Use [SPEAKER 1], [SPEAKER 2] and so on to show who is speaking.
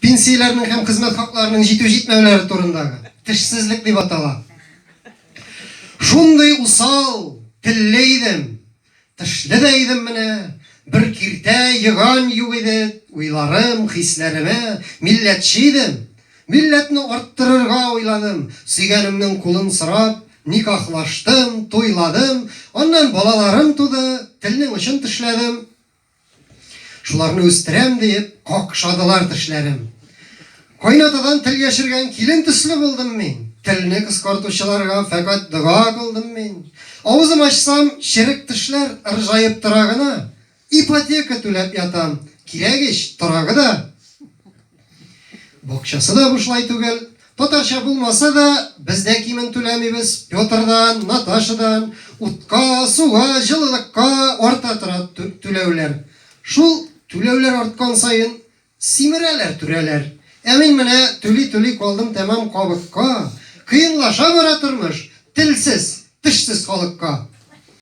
[SPEAKER 1] Пенсияларның һәм хезмәт хакларының җитү-җитмәүләре турындагы тешсезлек дип атала. Шундый усал, телле идем, тишле дә идем менә, бер киртә йыган юк иде, уйларым, хисләремә, милләтче идем. Милләтне арттырырга уйладым, сөйгәнемнең кулын сорап, никахлаштым, туйладым, аннан балаларым туды, телнең очын тешләдем. Шуларны үстерәм диеп, какшадылар тешләрем. Кайнатадан тел яшергән килен төсле булдым мин. Телне кыскартучыларга фәкать дуга кылдым мин. Авызым ачсам, черек тешләр ыржаеп тора гына. Ипотека түләп ятам, кирәгич торагы да. Бакчасы да бушлай түгел. Татарча булмаса да, без дә кимен түләмибез. Петрдан, Наташадан, утка, суга, җылылыкка арта тора түләүләр. Шул түләүләр арткан сайын симерәләр, түрәләр. Мин менә түли калдым тәмам кабыкка. Кыенлаша бара тормыш.